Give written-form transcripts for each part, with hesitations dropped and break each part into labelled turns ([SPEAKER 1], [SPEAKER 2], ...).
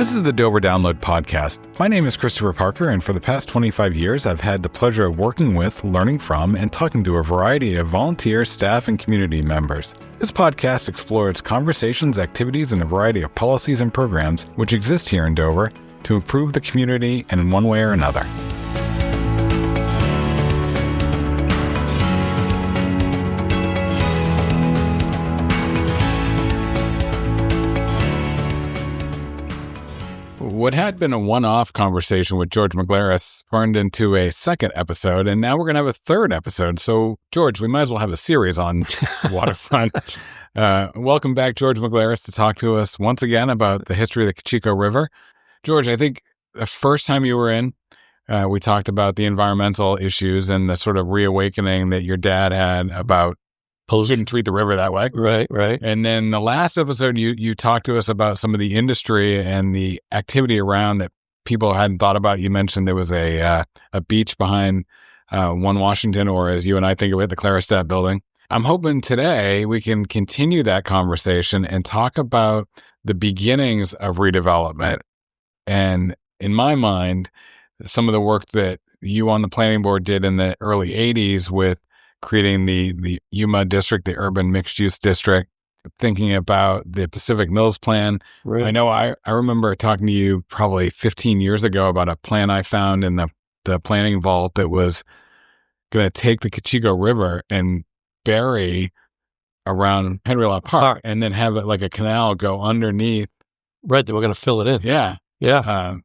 [SPEAKER 1] This is the Dover Download Podcast. My name is Christopher Parker, and for the past 25 years, I've had the pleasure of working with, learning from, and talking to a variety of volunteer, staff, and community members. This podcast explores conversations, activities, and a variety of policies and programs which exist here in Dover to improve the community in one way or another. What had been a one-off conversation with George Maglaras turned into a second episode, and now we're going to have a third episode. So, George, we might as well have a series on Waterfront. Welcome back, George Maglaras, to talk to us once again about the history of the Cochecho River. George, I think the first time you were in, we talked about the environmental issues and the sort of reawakening that your dad had about shouldn't treat the river that way.
[SPEAKER 2] Right.
[SPEAKER 1] And then the last episode, you talked to us about some of the industry and the activity around that people hadn't thought about. You mentioned there was a beach behind One Washington, or as you and I think of it, the Claristad building. I'm hoping today we can continue that conversation and talk about the beginnings of redevelopment. And in my mind, some of the work that you on the planning board did in the early 80s with creating the UMA district, the urban mixed-use district, thinking about the Pacific Mills plan.
[SPEAKER 2] Right.
[SPEAKER 1] I know I remember talking to you probably 15 years ago about a plan I found in the planning vault that was going to take the Cochecho River and bury around Henry Law Park and then have it like a canal go underneath.
[SPEAKER 2] Right, they were going to fill it in.
[SPEAKER 1] Yeah.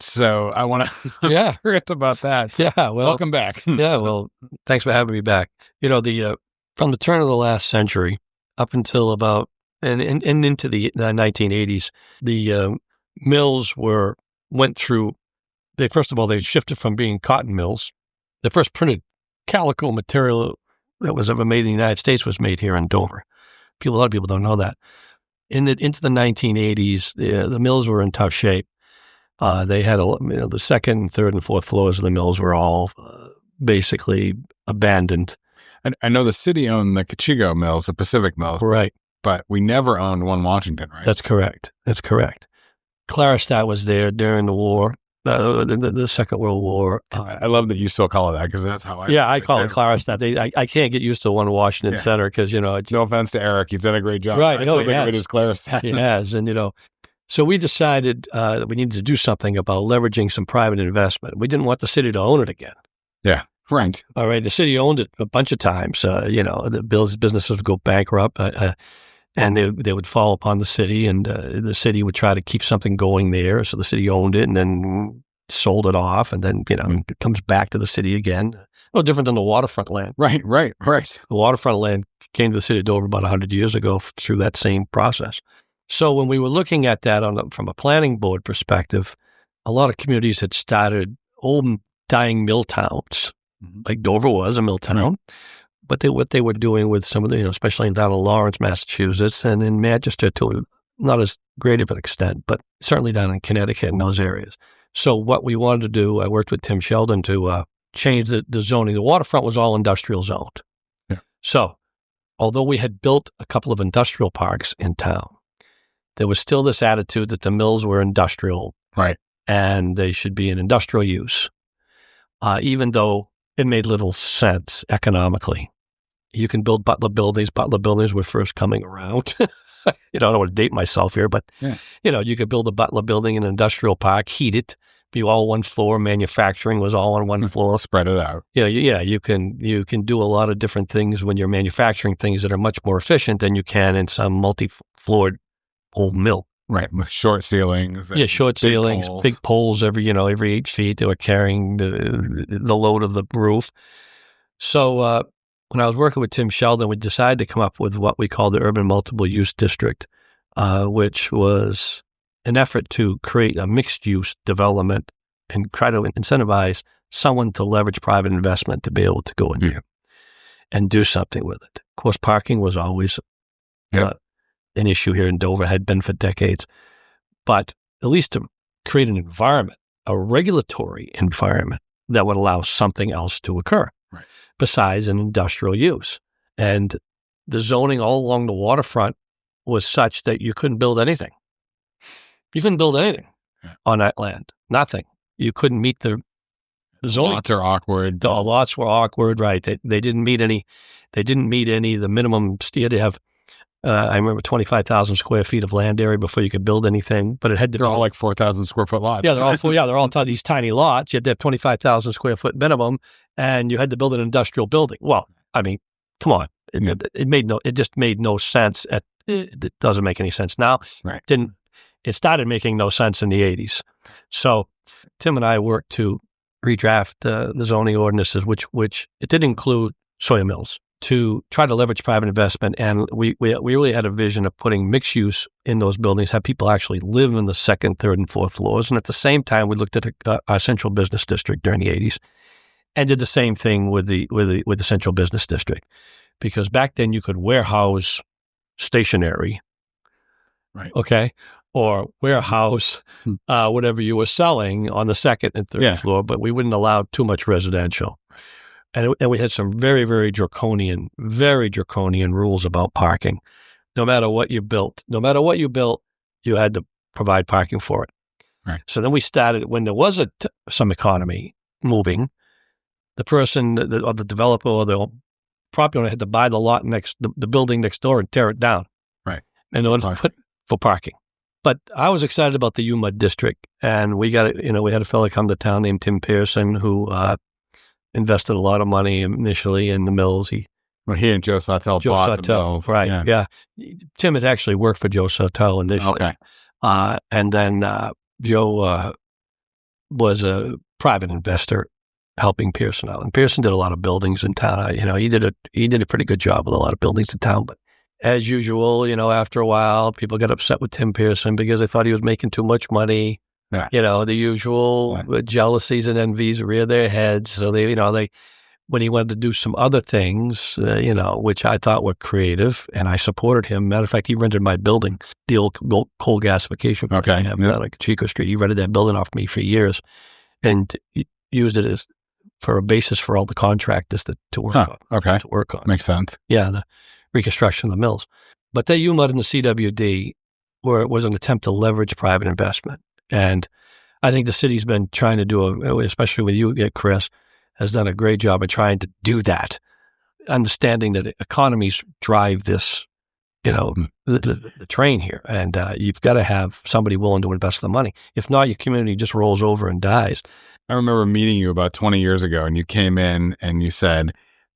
[SPEAKER 1] So I want to hear about that.
[SPEAKER 2] Yeah, well,
[SPEAKER 1] welcome back.
[SPEAKER 2] Yeah, well, thanks for having me back. You know, from the turn of the last century up until about and into the 1980s, the mills went through. They shifted from being cotton mills. The first printed calico material that was ever made in the United States was made here in Dover. A lot of people don't know that. Into the 1980s, the mills were in tough shape. They had the second, third, and fourth floors of the mills were all basically abandoned.
[SPEAKER 1] I know the city owned the Cochecho Mills, the Pacific Mills.
[SPEAKER 2] Right.
[SPEAKER 1] But we never owned One Washington, right?
[SPEAKER 2] That's correct. Claristad was there during the war, the Second World War.
[SPEAKER 1] I love that you still call it that because that's how
[SPEAKER 2] I call it Claristad. I can't get used to One Washington Center because, no
[SPEAKER 1] offense to Eric. He's done a great job.
[SPEAKER 2] Right.
[SPEAKER 1] I still think of it as Claristad.
[SPEAKER 2] He has. And, so we decided that we needed to do something about leveraging some private investment. We didn't want the city to own it again.
[SPEAKER 1] Yeah, right.
[SPEAKER 2] All right. The city owned it a bunch of times. The businesses would go bankrupt and they would fall upon the city, and the city would try to keep something going there. So the city owned it and then sold it off, and then, it comes back to the city again. No different than the waterfront land.
[SPEAKER 1] Right.
[SPEAKER 2] The waterfront land came to the city of Dover about 100 years ago through that same process. So when we were looking at that from a planning board perspective, a lot of communities had started old dying mill towns, like Dover was a mill town. But what they were doing with some of the, especially down in Lawrence, Massachusetts, and in Manchester to not as great of an extent, but certainly down in Connecticut and those areas. So what we wanted to do, I worked with Tim Sheldon to change the zoning. The waterfront was all industrial zoned.
[SPEAKER 1] Yeah.
[SPEAKER 2] So although we had built a couple of industrial parks in town, there was still this attitude that the mills were industrial,
[SPEAKER 1] right,
[SPEAKER 2] and they should be in industrial use, even though it made little sense economically. You can build Butler buildings. Butler buildings were first coming around. I don't want to date myself here, but you could build a Butler building in an industrial park, heat it, be all one floor. Manufacturing was all on one floor.
[SPEAKER 1] Spread it out.
[SPEAKER 2] You can do a lot of different things when you're manufacturing things that are much more efficient than you can in some multi-floored old mill.
[SPEAKER 1] Right, with short ceilings.
[SPEAKER 2] Short ceilings, big poles every 8 feet. They were carrying the load of the roof. So when I was working with Tim Sheldon, we decided to come up with what we call the Urban Multiple Use District, which was an effort to create a mixed-use development and try to incentivize someone to leverage private investment to be able to go in here and do something with it. Of course, parking was always an issue here in Dover, had been for decades. But at least to create an environment, a regulatory environment that would allow something else to occur besides an industrial use. And the zoning all along the waterfront was such that you couldn't build anything. on that land. Nothing. You couldn't meet the zoning.
[SPEAKER 1] Lots are awkward.
[SPEAKER 2] The lots were awkward, right? They didn't meet any. They didn't meet any. The minimum you had to have. I remember 25,000 square feet of land area before you could build anything. But it had to.
[SPEAKER 1] They're all like 4,000 square foot lots.
[SPEAKER 2] Yeah, they're all these tiny lots. You had to have 25,000 square foot minimum, and you had to build an industrial building. Well, I mean, come on. It just made no sense. It doesn't make any sense now.
[SPEAKER 1] Right.
[SPEAKER 2] It started making no sense in the 80s. So Tim and I worked to redraft the zoning ordinances, which it did include soya mills, to try to leverage private investment. And we really had a vision of putting mixed use in those buildings, have people actually live in the second, third, and fourth floors. And at the same time, we looked at our central business district during the 80s and did the same thing with the central business district. Because back then you could warehouse stationery,
[SPEAKER 1] right?
[SPEAKER 2] Okay, or warehouse whatever you were selling on the second and third floor, but we wouldn't allow too much residential. And we had some very, very draconian rules about parking. No matter what you built, you had to provide parking for it.
[SPEAKER 1] Right.
[SPEAKER 2] So then we started, when there was some economy moving, the person or the developer or the property owner had to buy the building next door and tear it down.
[SPEAKER 1] Right.
[SPEAKER 2] In order to put for parking. But I was excited about the UMUD district, and we had a fellow come to town named Tim Pearson who invested a lot of money initially in the mills. He
[SPEAKER 1] and Joe Sawtelle bought the mills.
[SPEAKER 2] Right, yeah. Tim had actually worked for Joe Sawtelle initially. Okay. And then Joe was a private investor helping Pearson out. And Pearson did a lot of buildings in town. He did a pretty good job with a lot of buildings in town. But as usual, after a while, people got upset with Tim Pearson because they thought he was making too much money. Yeah. The usual jealousies and envies rear their heads. So they when he wanted to do some other things, which I thought were creative, and I supported him. Matter of fact, he rented my building, the old coal gasification.
[SPEAKER 1] Okay.
[SPEAKER 2] Down on Cochecho Street. He rented that building off me for years, and used it for a basis for all the contractors to work on.
[SPEAKER 1] Okay.
[SPEAKER 2] To work on.
[SPEAKER 1] Makes sense.
[SPEAKER 2] Yeah, the reconstruction of the mills. But the UMUD and the CWD was an attempt to leverage private investment. And I think the city's been trying to do, especially with you, Chris, has done a great job of trying to do that, understanding that economies drive this, the train here. And you've got to have somebody willing to invest the money. If not, your community just rolls over and dies.
[SPEAKER 1] I remember meeting you about 20 years ago, and you came in and you said,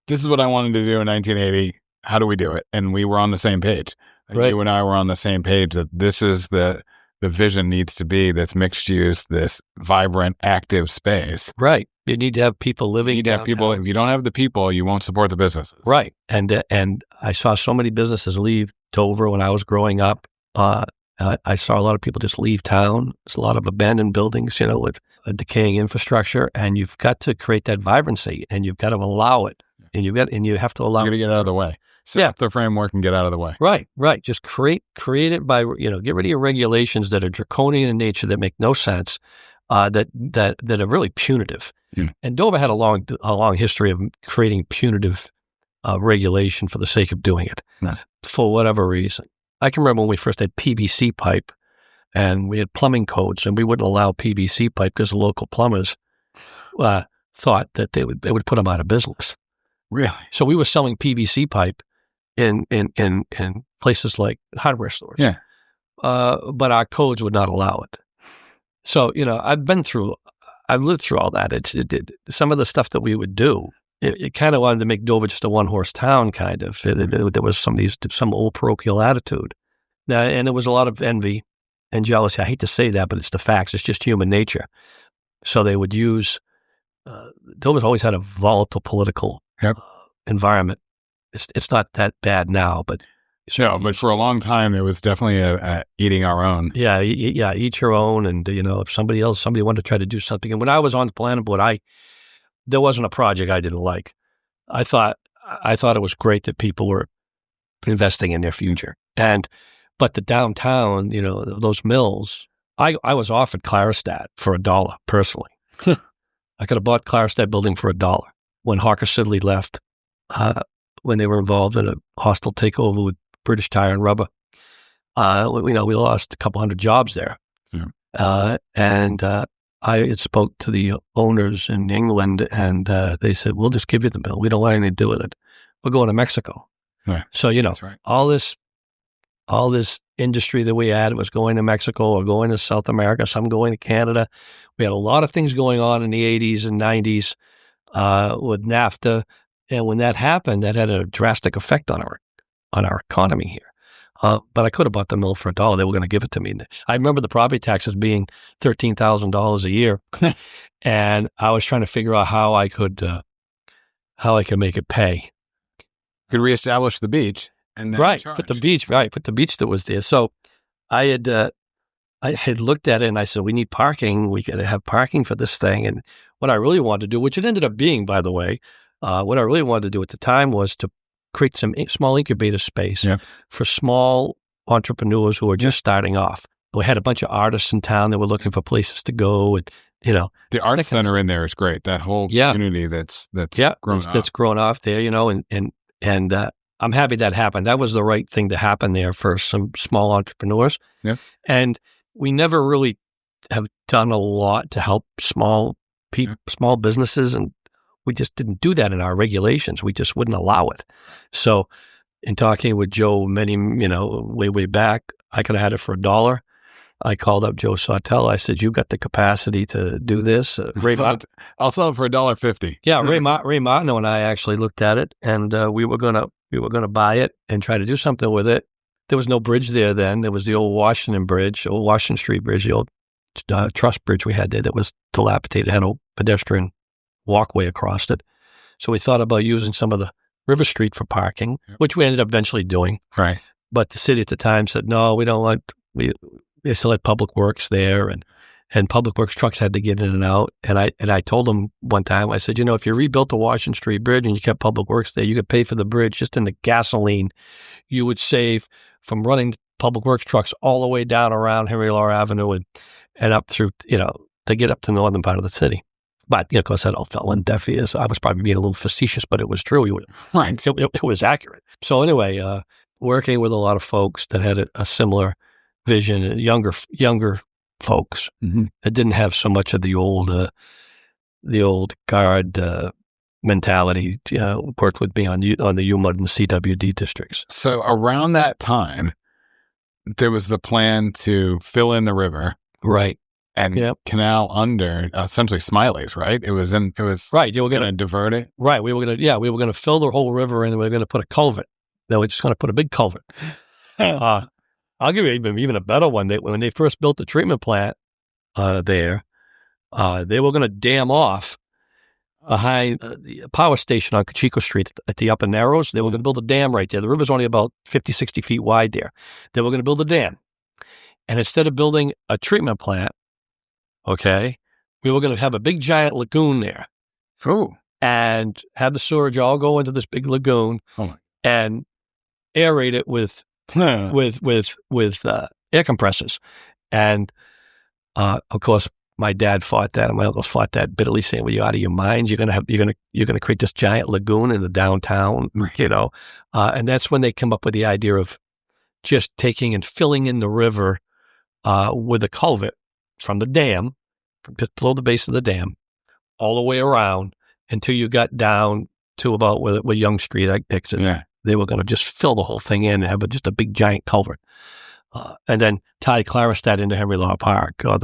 [SPEAKER 1] this is what I wanted to do in 1980. How do we do it? And we were on the same page. Right. You and I were on the same page that this is the vision needs to be this mixed use, this vibrant, active space.
[SPEAKER 2] Right. You need to have people living.
[SPEAKER 1] You need to have people. If you don't have the people, you won't support the businesses.
[SPEAKER 2] Right. And I saw so many businesses leave Dover when I was growing up. I saw a lot of people just leave town. There's a lot of abandoned buildings, with a decaying infrastructure, and you've got to create that vibrancy, and you've got to allow it, and you have to allow.
[SPEAKER 1] You got to get out of the way. Set up the framework and get out of the way.
[SPEAKER 2] Right. Just create it by get rid of your regulations that are draconian in nature, that make no sense, that are really punitive. Yeah. And Dover had a long history of creating punitive regulation for the sake of doing it, for whatever reason. I can remember when we first had PVC pipe, and we had plumbing codes, and we wouldn't allow PVC pipe because the local plumbers thought that they would put them out of business.
[SPEAKER 1] Really? So
[SPEAKER 2] we were selling PVC pipe in places like hardware stores.
[SPEAKER 1] Yeah.
[SPEAKER 2] But our codes would not allow it. So, I've lived through all that. Some of the stuff that we would do, it kind of wanted to make Dover just a one-horse town, kind of. There was some old parochial attitude. Now, and there was a lot of envy and jealousy. I hate to say that, but it's the facts. It's just human nature. So they would use, Dover's always had a volatile political environment. It's not that bad now, but
[SPEAKER 1] but for a long time there was definitely a eating our own.
[SPEAKER 2] Yeah, eat your own, and if somebody wanted to try to do something. And when I was on the planning board, there wasn't a project I didn't like. I thought it was great that people were investing in their future. But the downtown, those mills, I was offered Claristat for $1 personally. I could have bought Claristat building for $1 when Hawker Siddeley left. When they were involved in a hostile takeover with British Tire and Rubber. We lost a couple hundred jobs there. Yeah. And I spoke to the owners in England, and they said, "We'll just give you the bill. We don't want anything to do with it. We're going to Mexico."
[SPEAKER 1] Right.
[SPEAKER 2] So
[SPEAKER 1] That's right.
[SPEAKER 2] all this industry that we had was going to Mexico or going to South America. Some going to Canada. We had a lot of things going on in the 80s and 90s with NAFTA, and when that happened, that had a drastic effect on our economy here. But I could have bought the mill for $1. They were going to give it to me. I remember the property taxes being $13,000 a year, and I was trying to figure out how I could make it pay.
[SPEAKER 1] Could reestablish the beach and then
[SPEAKER 2] put the beach that was there. So I had looked at it and I said, we need parking. We got to have parking for this thing. And what I really wanted to do, which it ended up being, by the way, what I really wanted to do at the time was to create some small incubator space for small entrepreneurs who are just starting off. We had a bunch of artists in town that were looking for places to go, and
[SPEAKER 1] the art center in there is great. That whole community that's
[SPEAKER 2] grown off there, and I'm happy that happened. That was the right thing to happen there for some small entrepreneurs.
[SPEAKER 1] Yeah,
[SPEAKER 2] and we never really have done a lot to help small businesses, and we just didn't do that in our regulations. We just wouldn't allow it. So in talking with Joe way back, I could have had it for $1. I called up Joe Sawtell. I said, "You got the capacity to do this?"
[SPEAKER 1] I'll sell it for $1.50.
[SPEAKER 2] Yeah, Ray Martineau and I actually looked at it, and we were gonna buy it and try to do something with it. There was no bridge there then. There was the old Washington Street Bridge, the old truss bridge we had there that was dilapidated, had a pedestrian walkway across it. So we thought about using some of the River Street for parking, which we ended up eventually doing.
[SPEAKER 1] Right.
[SPEAKER 2] But the city at the time said, "No, we don't want." They still had Public Works there, and Public Works trucks had to get in and out. And I told them one time, I said, if you rebuilt the Washington Street Bridge and you kept Public Works there, you could pay for the bridge just in the gasoline. You would save from running Public Works trucks all the way down around Henry Law Avenue and up through, to get up to the northern part of the city. But, of course, that all fell on deaf ears. I was probably being a little facetious, but it was true.
[SPEAKER 1] Right.
[SPEAKER 2] It was accurate. So anyway, working with a lot of folks that had a similar vision, younger folks that didn't have so much of the old guard mentality, worked with me on the UMUD and CWD districts.
[SPEAKER 1] So around that time, there was the plan to fill in the river,
[SPEAKER 2] right,
[SPEAKER 1] and canal under essentially Smiley's, right? It was
[SPEAKER 2] right. You were
[SPEAKER 1] going to divert it,
[SPEAKER 2] right? We were going to fill the whole river in, and we were going to put a culvert. Then we're just going to put a big culvert. I'll give you even a better one. When they first built the treatment plant there, they were going to dam off behind the power station on Cochecho Street at the Upper Narrows. They were going to build a dam right there. The river's only about 50, 60 feet wide there. They were going to build a dam. And instead of building a treatment plant, we were going to have a big giant lagoon there.
[SPEAKER 1] Ooh.
[SPEAKER 2] And have the sewage all go into this big lagoon and aerate it with air compressors. And of course, my dad fought that, and my uncles fought that bitterly, saying, "Well, you're out of your minds. You're gonna create this giant lagoon in the downtown, And that's when they come up with the idea of just taking and filling in the river with a culvert from the dam, just below the base of the dam, all the way around until you got down to about where Young Street exits.
[SPEAKER 1] Yeah.
[SPEAKER 2] They were going to just fill the whole thing in and have just a big giant culvert, and then tie Claristad into Henry Law Park, or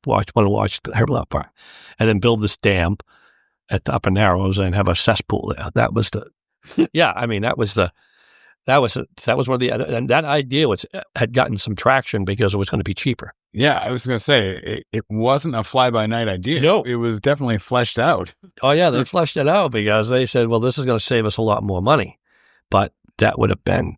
[SPEAKER 2] watch Henry Law Park, and then build this dam at the Upper Narrows and have a cesspool there. That was that was one of the, and that idea had gotten some traction because it was going to be cheaper.
[SPEAKER 1] Yeah, I was going to say, it wasn't a fly-by-night idea.
[SPEAKER 2] No.
[SPEAKER 1] It was definitely fleshed out.
[SPEAKER 2] Oh, yeah, they fleshed it out because they said, well, this is going to save us a lot more money. But that would have been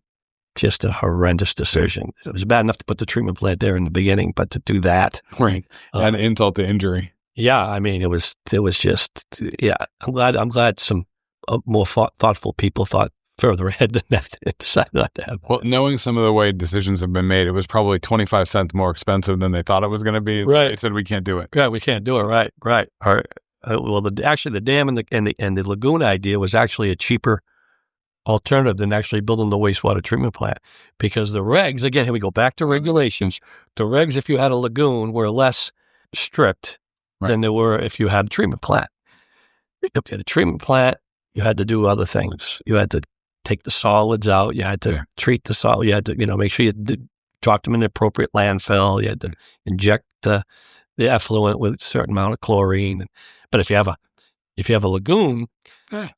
[SPEAKER 2] just a horrendous decision. It was bad enough to put the treatment plant there in the beginning, but to do that.
[SPEAKER 1] Right. And insult to injury.
[SPEAKER 2] Yeah, I mean, it was just, I'm glad some more thoughtful people thought further ahead than that and decided not to have that.
[SPEAKER 1] Well, knowing some of the way decisions have been made, it was probably 25 cents more expensive than they thought it was going to be.
[SPEAKER 2] Right.
[SPEAKER 1] They said, we can't do it.
[SPEAKER 2] Yeah, we can't do it. Right. Well, actually, the dam and the lagoon idea was actually a cheaper alternative than actually building the wastewater treatment plant, because the regs, again, here we go back to regulations. The regs, if you had a lagoon, were less strict than they were if you had a treatment plant. If you had a treatment plant, you had to do other things. You had to take the solids out. You had to treat the solid. You had to, make sure you dropped them in the appropriate landfill. You had to inject the effluent with a certain amount of chlorine. But if you have a lagoon,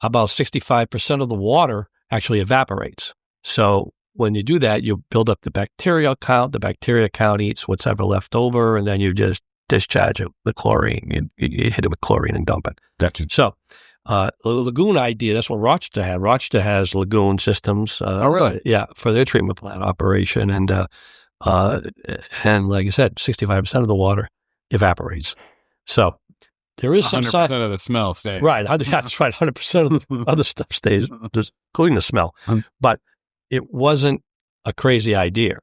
[SPEAKER 2] about 65% of the water actually evaporates. So when you do that, you build up the bacterial count. The bacteria count eats what's ever left over, and then you just discharge it with chlorine. You hit it with chlorine and dump it.
[SPEAKER 1] Gotcha.
[SPEAKER 2] So the lagoon idea, that's what Rochester had. Rochester has lagoon systems.
[SPEAKER 1] Oh, really?
[SPEAKER 2] Yeah, for their treatment plant operation. And like I said, 65% of the water evaporates. So there is
[SPEAKER 1] 100% of the smell stays.
[SPEAKER 2] Right. That's right. 100% of the other stuff stays, including the smell. But it wasn't a crazy idea.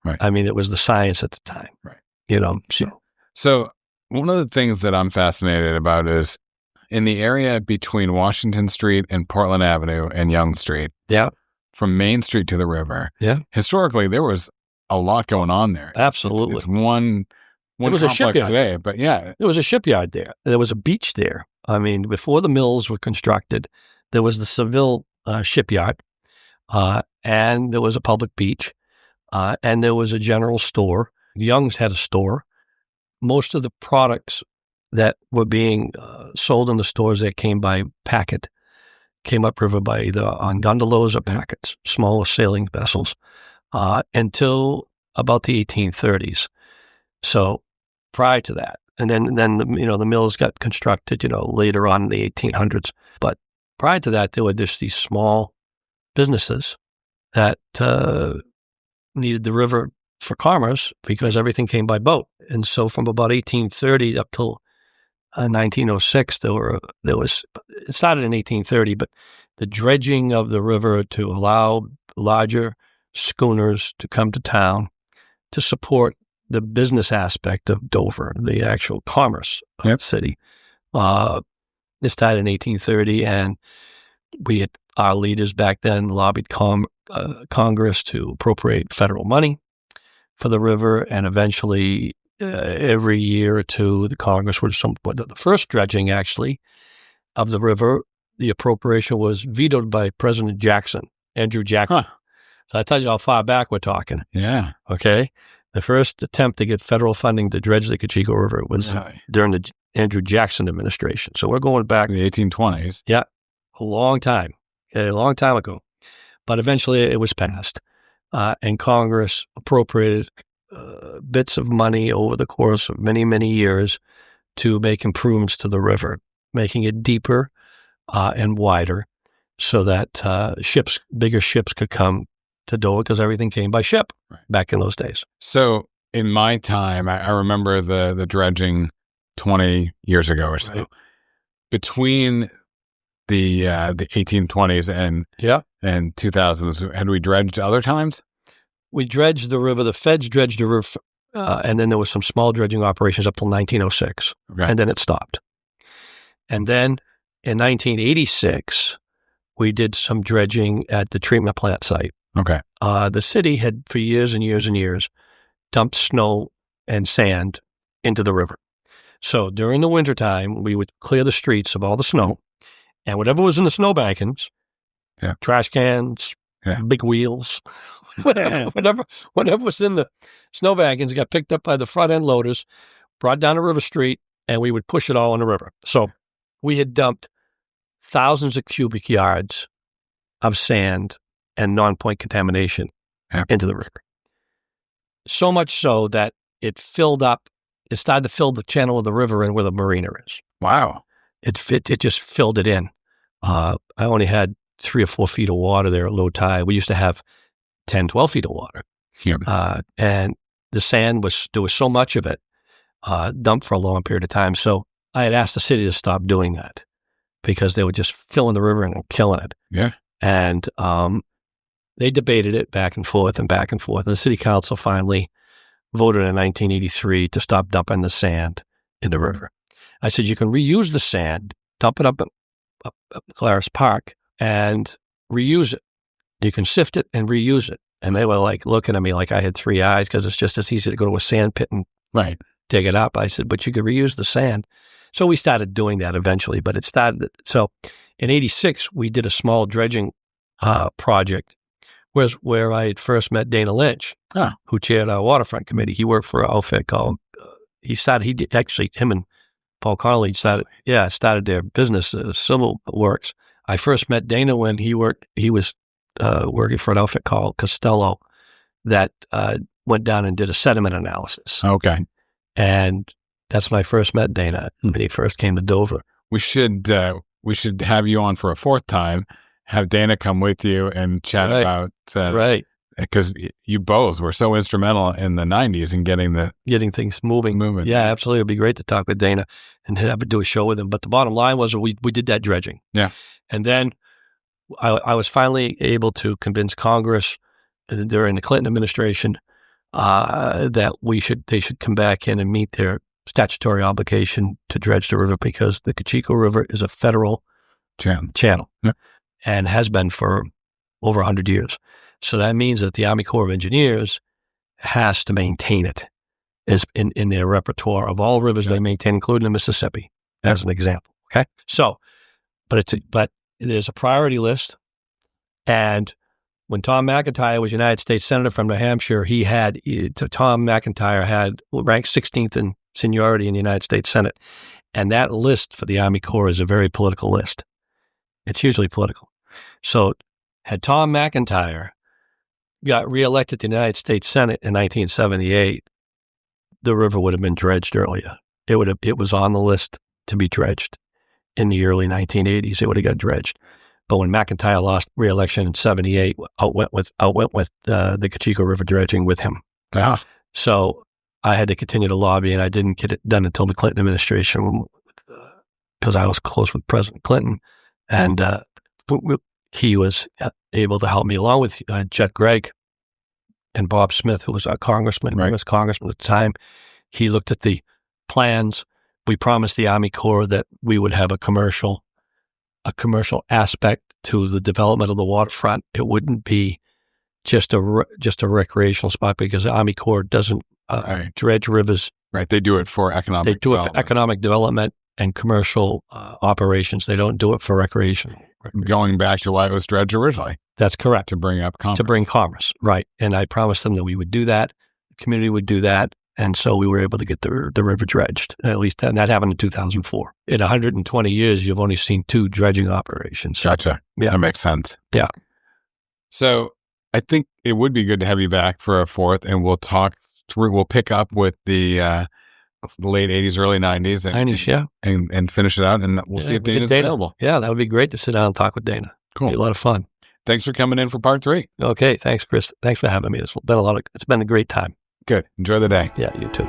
[SPEAKER 1] Right.
[SPEAKER 2] I mean, it was the science at the time.
[SPEAKER 1] Right.
[SPEAKER 2] So
[SPEAKER 1] one of the things that I'm fascinated about is in the area between Washington Street and Portland Avenue and Yonge Street.
[SPEAKER 2] Yeah.
[SPEAKER 1] From Main Street to the river.
[SPEAKER 2] Yeah.
[SPEAKER 1] Historically, there was a lot going on there.
[SPEAKER 2] Absolutely.
[SPEAKER 1] It's one
[SPEAKER 2] was a
[SPEAKER 1] complex
[SPEAKER 2] shipyard
[SPEAKER 1] today, but yeah.
[SPEAKER 2] There was a shipyard there. There was a beach there. I mean, before the mills were constructed, there was the Seville shipyard, and there was a public beach, and there was a general store. Young's had a store. Most of the products that were being sold in the stores that came by packet came upriver by either on gondolas or packets, smaller sailing vessels, until about the 1830s. So prior to that, and then the mills got constructed, later on in the 1800s. But prior to that, there were just these small businesses that needed the river for commerce because everything came by boat. And so from about 1830 up till 1906, it started in 1830, but the dredging of the river to allow larger schooners to come to town to support the business aspect of Dover, the actual commerce of the city. It started in 1830, and our leaders back then lobbied Congress to appropriate federal money for the river, and eventually every year or two, the Congress would the first dredging actually of the river, the appropriation was vetoed by President Jackson, Andrew Jackson.
[SPEAKER 1] Huh.
[SPEAKER 2] So I tell you how far back we're talking.
[SPEAKER 1] Yeah.
[SPEAKER 2] Okay. The first attempt to get federal funding to dredge the Cochecho River was during the Andrew Jackson administration. So we're going back
[SPEAKER 1] the 1820s.
[SPEAKER 2] Yeah, a long time ago. But eventually it was passed, and Congress appropriated bits of money over the course of many, many years to make improvements to the river, making it deeper and wider so that bigger ships could come to Dover, because everything came by ship back in those days.
[SPEAKER 1] So in my time, I remember the dredging 20 years ago or so. Right. Between the 1820s and 2000s, had we dredged other times?
[SPEAKER 2] We dredged the river. The feds dredged the river, and then there was some small dredging operations up till 1906, and then it stopped. And then in 1986, we did some dredging at the treatment plant site.
[SPEAKER 1] Okay.
[SPEAKER 2] The city had, for years and years and years, dumped snow and sand into the river. So during the wintertime, we would clear the streets of all the snow, and whatever was in the snow bankings, trash cans, big wheels, whatever was in the snow bankings got picked up by the front end loaders, brought down a river street, and we would push it all in the river. So we had dumped thousands of cubic yards of sand and non-point contamination into the river. So much so that it started to fill the channel of the river in where the marina is.
[SPEAKER 1] Wow.
[SPEAKER 2] It just filled it in. I only had 3 or 4 feet of water there at low tide. We used to have 10, 12 feet of water. And the sand there was so much of it dumped for a long period of time. So I had asked the city to stop doing that because they were just filling the river and killing it.
[SPEAKER 1] Yeah.
[SPEAKER 2] And they debated it back and forth. And the city council finally voted in 1983 to stop dumping the sand in the river. I said, you can reuse the sand, dump it up at Maglaras Park, and reuse it. You can sift it and reuse it. And they were like looking at me like I had three eyes because it's just as easy to go to a sand pit and dig it up. I said, but you could reuse the sand. So we started doing that eventually, but it started. So in 86, we did a small dredging project where I had first met Dana Lynch, who chaired our Waterfront committee. He worked for an outfit called, him and Paul Connolly started their business, Civil Works. I first met Dana when he was working for an outfit called Costello that went down and did a sediment analysis.
[SPEAKER 1] Okay.
[SPEAKER 2] And that's when I first met Dana when he first came to Dover.
[SPEAKER 1] We should have you on for a fourth time, have Dana come with you and chat about because you both were so instrumental in the 90s in getting
[SPEAKER 2] things moving. Yeah, absolutely. It'd be great to talk with Dana and have to do a show with him. But the bottom line was we did that dredging.
[SPEAKER 1] Yeah.
[SPEAKER 2] And then I was finally able to convince Congress during the Clinton administration that they should come back in and meet their statutory obligation to dredge the river because the Cochecho River is a federal channel and has been for over 100 years. So that means that the Army Corps of Engineers has to maintain it as in their repertoire of all rivers they maintain, including the Mississippi, as an example. Okay. So, but there's a priority list. And when Tom McIntyre was United States Senator from New Hampshire, Tom McIntyre ranked 16th in seniority in the United States Senate. And that list for the Army Corps is a very political list. It's hugely political. So had Tom McIntyre got reelected to the United States Senate in 1978, the river would have been dredged earlier. It was on the list to be dredged in the early 1980s. It would have got dredged. But when McIntyre lost re-election in 78, out went with the Cochecho River dredging with him. So I had to continue to lobby, and I didn't get it done until the Clinton administration because I was close with President Clinton, and he was able to help me along with Chet Gregg and Bob Smith, who was our congressman, U.S. congressman at the time. He looked at the plans. We promised the Army Corps that we would have a commercial aspect to the development of the waterfront. It wouldn't be just a recreational spot because the Army Corps doesn't dredge rivers.
[SPEAKER 1] Right. They do it for economic development.
[SPEAKER 2] It for economic development and commercial operations. They don't do it for recreation.
[SPEAKER 1] Going back to why it was dredged originally.
[SPEAKER 2] That's correct.
[SPEAKER 1] To bring up commerce.
[SPEAKER 2] To bring commerce, right. And I promised them that we would do that. The community would do that. And so we were able to get the river dredged, at least, and that happened in 2004. In 120 years, you've only seen 2 dredging operations.
[SPEAKER 1] Gotcha. Yeah. That makes sense.
[SPEAKER 2] Yeah.
[SPEAKER 1] So I think it would be good to have you back for a fourth, and we'll pick up with the late 80s, early 90s. And finish it out, and we'll see if Dana's available.
[SPEAKER 2] Yeah, that would be great to sit down and talk with Dana.
[SPEAKER 1] Cool.
[SPEAKER 2] It'd be a lot of fun.
[SPEAKER 1] Thanks for coming in for part 3.
[SPEAKER 2] Okay. Thanks, Chris. Thanks for having me. It's been a great time.
[SPEAKER 1] Good. Enjoy the day.
[SPEAKER 2] Yeah, you too.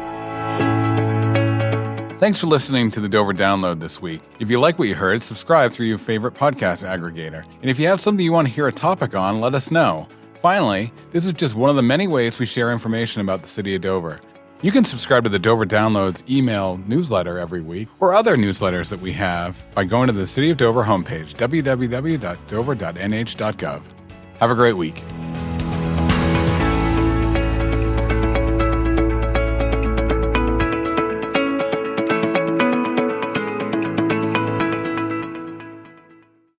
[SPEAKER 1] Thanks for listening to the Dover Download this week. If you like what you heard, subscribe through your favorite podcast aggregator. And if you have something you want to hear a topic on, let us know. Finally, this is just one of the many ways we share information about the city of Dover. You can subscribe to the Dover Downloads email newsletter every week or other newsletters that we have by going to the City of Dover homepage, www.dover.nh.gov. Have a great week.